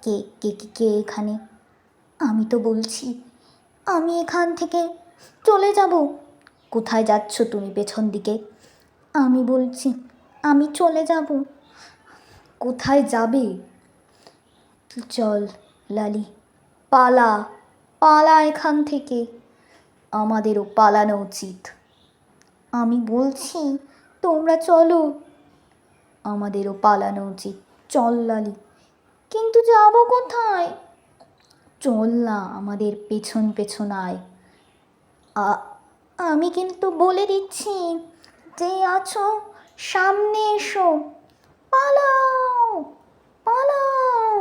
কে কে কে কে এখানে? আমি তো বলছি আমি এখান থেকে চলে যাব। কোথায় যাচ্ছ তুমি পেছন দিকে? আমি বলছি আমি চলে যাব। কোথায় যাবে? চল লালি, পালা, পালা এখান থেকে। আমাদেরও পালানো উচিত। আমি বলছি তোমরা চলো। আমাদেরও পালানো উচিত। চল লালি। কিন্তু যাব কোথায়? চল না, আমাদের পেছন পেছন আয়। আমি কিন্তু বলে দিচ্ছি, যে আছো সামনে এসো। পালাও, পালাও,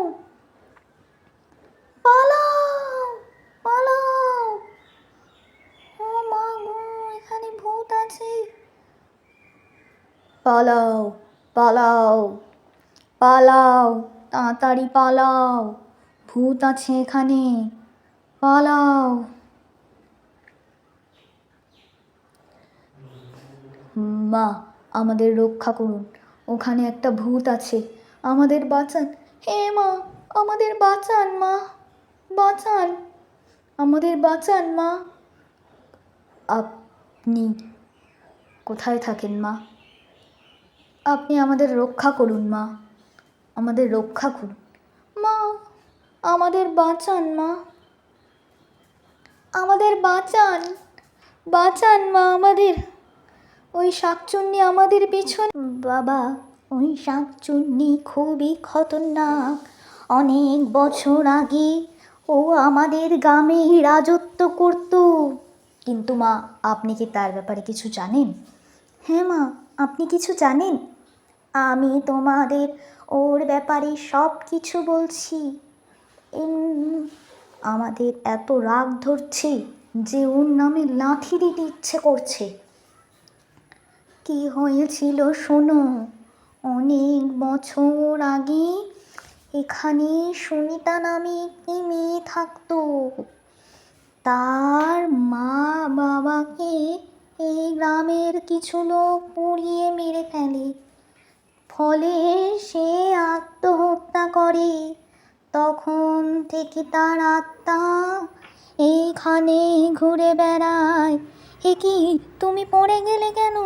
পালাও, পালাও। ও মা গো, এখানে ভূত আছে। পালাও, পালাও, পালাও, তাড়াতাড়ি পালাও। ভূত আছে এখানে, পালাও। মা, আমাদের রক্ষা করুন, ওখানে একটা ভূত আছে, আমাদের বাঁচান। হে মা, আমাদের বাঁচান মা, বাঁচান, আমাদের বাঁচান মা। আপনি কোথায় থাকেন মা? আপনি আমাদের রক্ষা করুন মা, আমাদের রক্ষা করুন মা, আমাদের বাঁচান মা, আমাদের বাঁচান, বাঁচান মা আমাদের। ওই শাকচুন্নি আমাদের পিছনে। বাবা, ওই শাকচুন্নি খুবই খতরনাক। অনেক বছর আগে ও আমাদের গ্রামে রাজত্ব করত। কিন্তু মা, আপনি কি তার ব্যাপারে কিছু জানেন? হ্যাঁ মা, আপনি কিছু জানেন? আমি তোমাদের ওর ব্যাপারে সব কিছু বলছি। আমাদের এত রাগ ধরছে যে ওর নামে লাথি দিতে ইচ্ছে করছে। কি হয়েছিল শোনো। অনেক বছর আগে এখানে সুনিতা নামে একটি মেয়ে থাকতো। তার মা বাবাকে এই গ্রামের কিছু লোক পুড়িয়ে মেরে ফেলে। ফলে সে আত্মহত্যা করে। তখন থেকে তার আত্মা এইখানে ঘুরে বেড়ায়। এ কি, তুমি পড়ে গেলে কেন?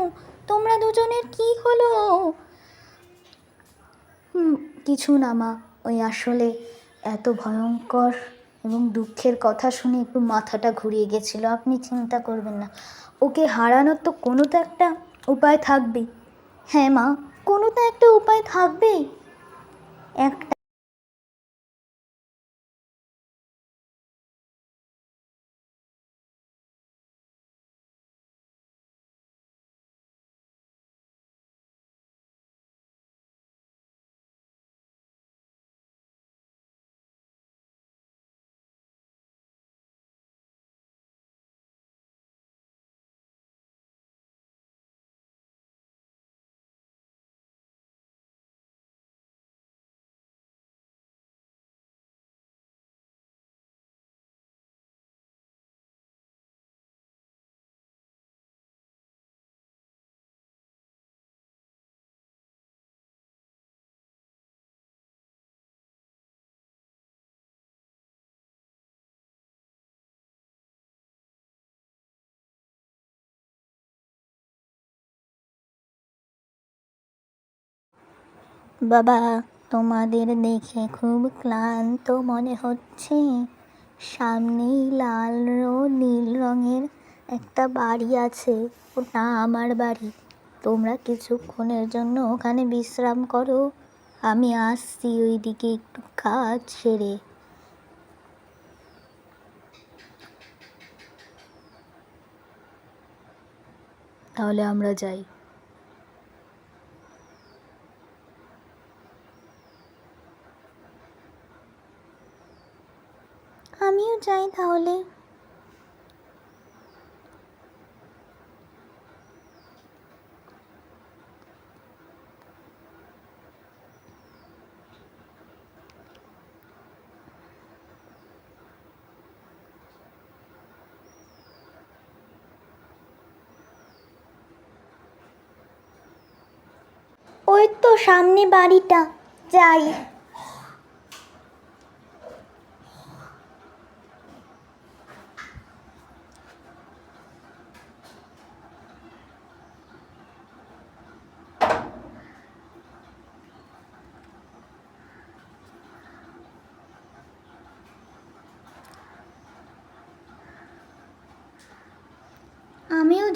তোমরা দুজনের কি হলো? কিছু না মা, ওই আসলে এত ভয়ঙ্কর এবং দুঃখের কথা শুনে একটু মাথাটা ঘুরিয়ে গেছিলো। আপনি চিন্তা করবেন না, ওকে হারানোর তো কোনো তো একটা উপায় থাকবেই। হ্যাঁ মা, কোনো তো একটা উপায় থাকবেই। একটা বাবা, তোমাদের দেখে খুব ক্লান্ত মনে হচ্ছে। সামনেই লাল ও নীল রঙের একটা বাড়ি আছে, ওটা আমার বাড়ি। তোমরা কিছুক্ষণের জন্য ওখানে বিশ্রাম করো, আমি আসছি ওইদিকে একটু কাজ সেরে। তাহলে আমরা যাই। আমিও যাই তাহলে। ওই তো সামনে বাড়িটা, যাই।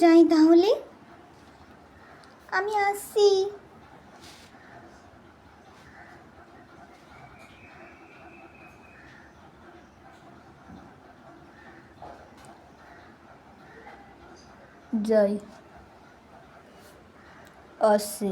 যাই তাহলে, আমি আসছি। যাই, আসছি।